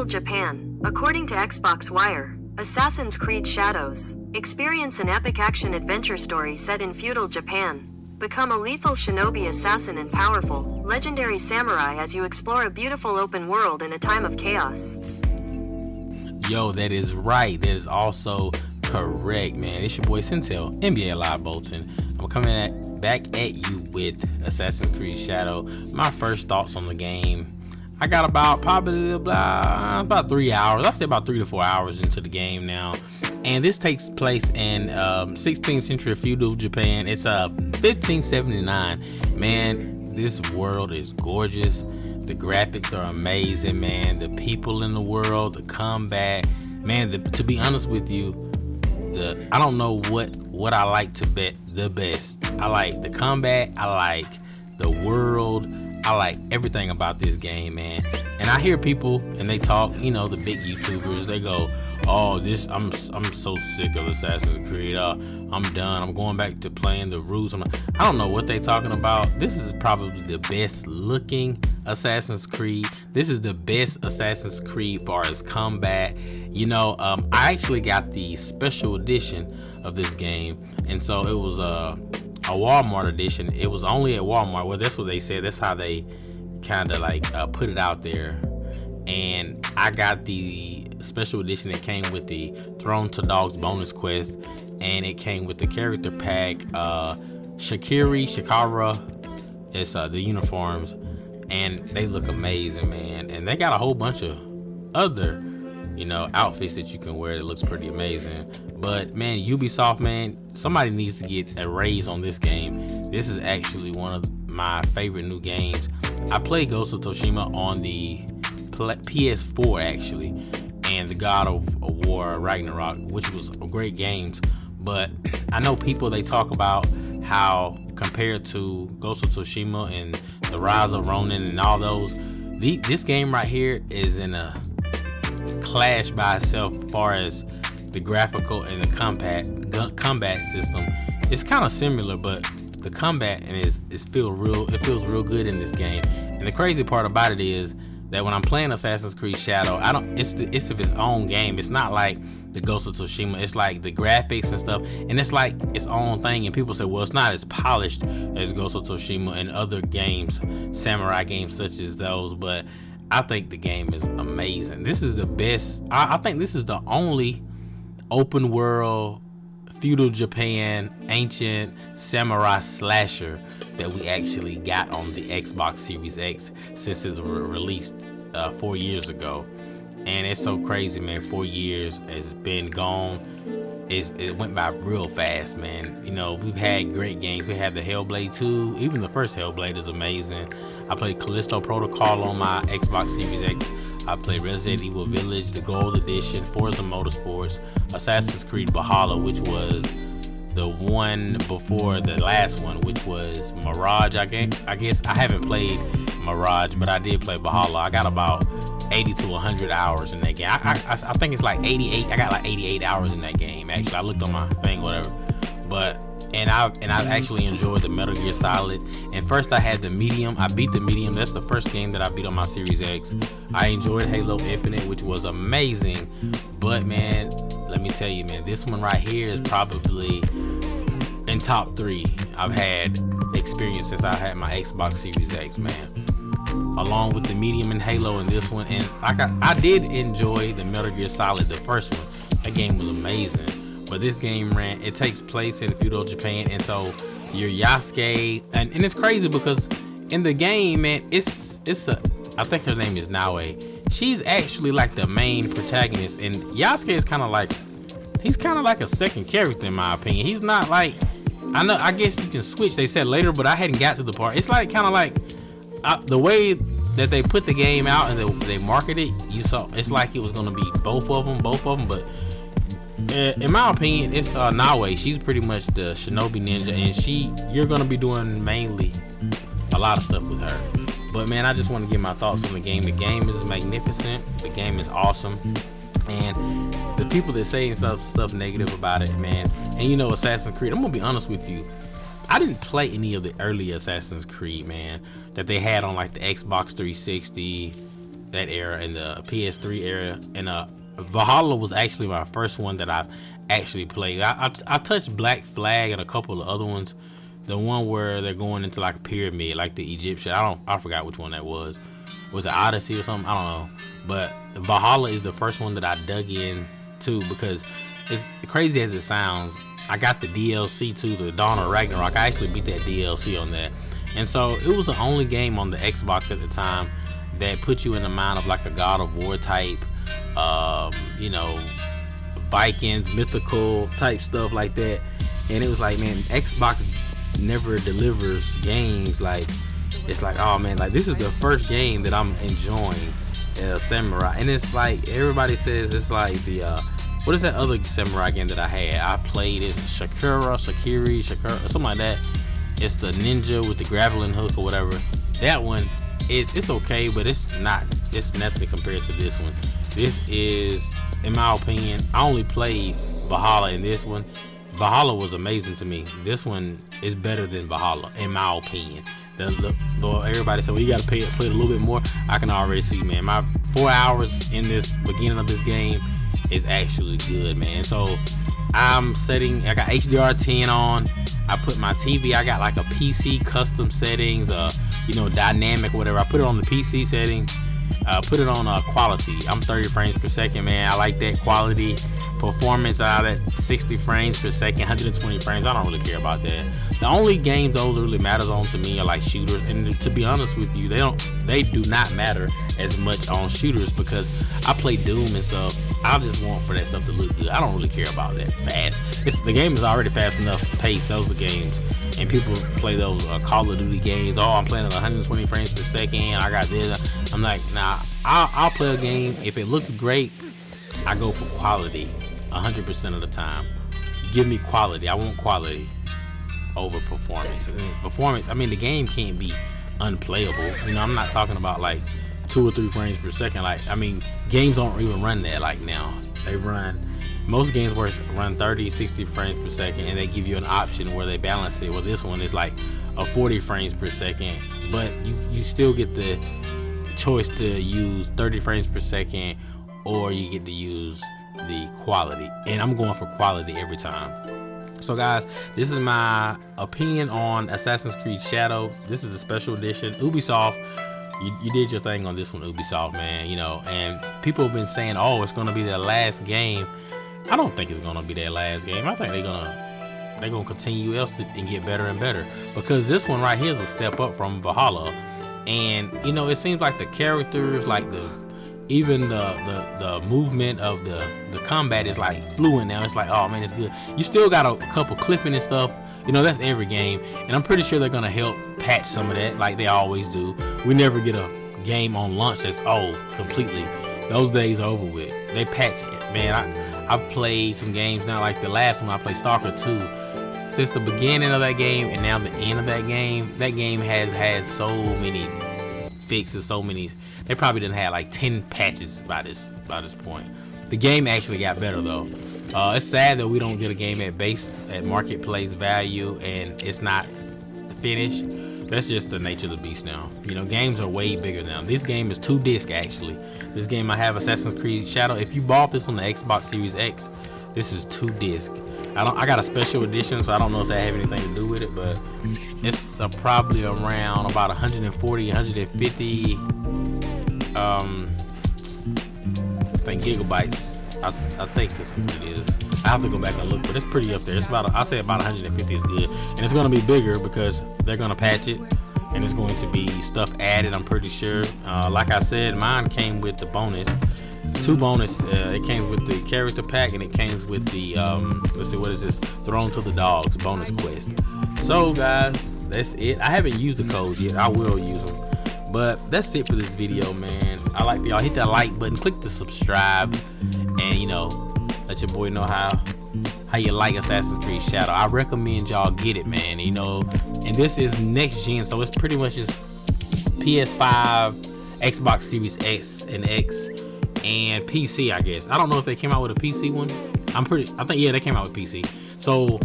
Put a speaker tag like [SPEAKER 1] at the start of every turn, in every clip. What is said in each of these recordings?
[SPEAKER 1] Feudal Japan. According to Xbox Wire, Assassin's Creed Shadows. Experience an epic action-adventure story set in feudal Japan. Become a lethal shinobi assassin and powerful, legendary samurai as you explore a beautiful open world in a time of chaos.
[SPEAKER 2] Yo, that is right. That is also correct, man. It's your boy Sintel, NBA Live Bolton. I'm coming back at you with Assassin's Creed Shadow. My first thoughts on the game. I got about 3 hours. I say about 3 to 4 hours into the game now. And this takes place in 16th century feudal Japan. It's 1579. Man, this world is gorgeous. The graphics are amazing, man. The people in the world, the combat, man. To be honest with you, I don't know what I like to bet the best. I like the combat. I like the world. I like everything about this game, man. And I hear people and they talk, the big YouTubers. They go, "Oh, I'm so sick of Assassin's Creed. I'm done. I'm going back to playing the roots." I don't know what they talking about. This is probably the best looking Assassin's Creed. This is the best Assassin's Creed far as combat. I actually got the special edition of this game, and so it was a Walmart edition. It was only at Walmart. Well, that's what they said. That's how they kind of put it out there. And I got the special edition that came with the Throne to Dogs bonus quest, and it came with the character pack. Shakara, it's the uniforms, and they look amazing, man. And they got a whole bunch of other, outfits that you can wear that looks pretty amazing. But man, Ubisoft, man, somebody needs to get a raise on this game. This is actually one of my favorite new games. I played Ghost of Tsushima on the PS4 actually, and the God of War Ragnarok, which was great games. But I know people, they talk about how compared to Ghost of Tsushima and the Rise of Ronin and all those, this game right here is in a clash by itself as far as the graphical and the combat system. It's kind of similar, but the combat feels real good in this game. And the crazy part about it is that when I'm playing Assassin's Creed Shadow, it's of its own game. It's not like the Ghost of Tsushima. It's like the graphics and stuff, and it's like its own thing. And people say, well, it's not as polished as Ghost of Tsushima and other games, samurai games such as those. But I think the game is amazing. This is the best. I think this is the only open world feudal Japan ancient samurai slasher that we actually got on the Xbox Series X since it was released 4 years ago. And it's so crazy, man. 4 years has been gone. It went by real fast, man. We've had great games. We had the Hellblade 2. Even the first Hellblade is amazing. I played Callisto Protocol on my Xbox Series X. I played Resident Evil Village, the Gold Edition, Forza Motorsports, Assassin's Creed Valhalla, which was the one before the last one, which was Mirage. I guess I haven't played Mirage, but I did play Valhalla. I got about 80 to 100 hours in that game. I think it's like 88. I got like 88 hours in that game. Actually, I looked on my thing, whatever. And I've actually enjoyed the Metal Gear Solid. And first I had the medium. I beat the medium. That's the first game that I beat on my Series X. I enjoyed Halo Infinite, which was amazing. But man, let me tell you, man, this one right here is probably in top 3 I've had experience since I had my Xbox Series X, man. Along with the medium and Halo and this one. And I did enjoy the Metal Gear Solid, the first one. That game was amazing. But this game, it takes place in feudal Japan, and so you're Yasuke, and it's crazy because in the game, man, I think her name is Naoe. She's actually like the main protagonist, and Yasuke is he's kind of like a second character in my opinion. He's not like, I guess you can switch, they said later, but I hadn't got to the part. It's like kind of like the way that they put the game out and they market it, it's like it was gonna be both of them, but in my opinion, it's Naoe. She's pretty much the shinobi ninja, and you're gonna be doing mainly a lot of stuff with her. But man, I just want to give my thoughts on the game. The game is magnificent. The game is awesome, and the people that say stuff negative about it, man. And Assassin's Creed, I'm gonna be honest with you, I didn't play any of the early Assassin's Creed, man, that they had on like the Xbox 360 that era and the PS3 era. And Valhalla was actually my first one that I've actually played. I touched Black Flag and a couple of other ones. The one where they're going into like a pyramid, like the Egyptian. I forgot which one that was. Was it Odyssey or something? I don't know. But Valhalla is the first one that I dug in to, because it's crazy as it sounds. I got the DLC to the Dawn of Ragnarok. I actually beat that DLC on that. And so it was the only game on the Xbox at the time that put you in the mind of like a God of War type, Vikings, mythical type stuff like that. And it was like, man, Xbox never delivers games like, it's like, oh man, like this is the first game that I'm enjoying as Samurai. And it's like, everybody says it's like the what is that other Samurai game that I had? I played it, Shakira, something like that. It's the ninja with the grappling hook or whatever. That one, it's okay, but it's nothing compared to this one. This is, in my opinion, I only played Valhalla in this one. Valhalla was amazing to me. This one is better than Valhalla, in my opinion. Everybody said, well, you gotta play it a little bit more. I can already see, man, my 4 hours in this beginning of this game is actually good, man. So I got HDR10 on. I put my TV, I got like a PC custom settings, dynamic, whatever. I put it on the PC setting. Put it on quality. I'm 30 frames per second, man. I like that quality. Performance out at 60 frames per second, 120 frames. I don't really care about that. The only games those really matters on to me are like shooters, and to be honest with you, they do not matter as much on shooters, because I play Doom and stuff. I just want for that stuff to look good. I don't really care about that fast. The game is already fast enough pace. Those are games, and people play those Call of Duty games. Oh, I'm playing at 120 frames per second. I got this. I'm like, nah. I'll play a game if it looks great. I go for quality 100% of the time. Give me quality. I want quality over performance. Performance, I mean, the game can't be unplayable. I'm not talking about like 2 or 3 frames per second. Like, I mean, games don't even run that like now. Most games run 30, 60 frames per second, and they give you an option where they balance it. Well, this one is like a 40 frames per second, but you still get the choice to use 30 frames per second, or you get to use the quality, and I'm going for quality every time. So guys, this is my opinion on Assassin's Creed Shadow. This is a special edition. Ubisoft, you did your thing on this one, Ubisoft, man. And people have been saying, oh, it's gonna be their last game. I don't think it's gonna be their last game. I think they're gonna continue else and get better and better, because this one right here is a step up from Valhalla. And it seems like the characters, like even the movement of the combat is like fluent now. It's like, oh man, it's good. You still got a couple clipping and stuff. That's every game, and I'm pretty sure they're gonna help patch some of that, like they always do. We never get a game on launch that's completely. Those days are over with. They patch it, man. I've played some games now, like the last one I played, Stalker 2. Since the beginning of that game and now the end of that game has had so many fixes, they probably didn't have like 10 patches by this point. The game actually got better though. It's sad that we don't get a game at marketplace value and it's not finished. That's just the nature of the beast now. Games are way bigger now. This game is 2 disc actually. This game I have, Assassin's Creed Shadow. If you bought this on the Xbox Series X, this is 2 disc. I got a special edition, so I don't know if that have anything to do with it, but it's probably around about 140, 150 I think gigabytes. I think that's what it is. I have to go back and look, but it's pretty up there. It's I say about 150 is good, and it's going to be bigger because they're going to patch it, and it's going to be stuff added, I'm pretty sure. Like I said, mine came with the bonus. 2 bonus. It came with the character pack, and it came with the let's see, what is this? Thrown to the Dogs bonus quest. So guys, that's it. I haven't used the codes yet. I will use them. But that's it for this video, man. I like y'all hit that like button, click the subscribe, and let your boy know how you like Assassin's Creed Shadow. I recommend y'all get it, man. And this is next gen, so it's pretty much just PS5, Xbox Series S and X, and PC, I guess. I don't know if they came out with a PC one. I think they came out with PC. So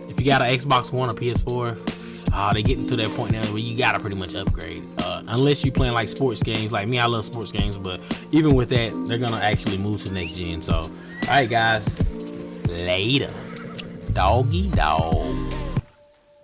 [SPEAKER 2] if you got an Xbox One or PS4, they getting to that point now where you gotta pretty much upgrade. Unless you playing like sports games, like me, I love sports games, but even with that, they're gonna actually move to next gen. So, all right, guys, later, doggy dog.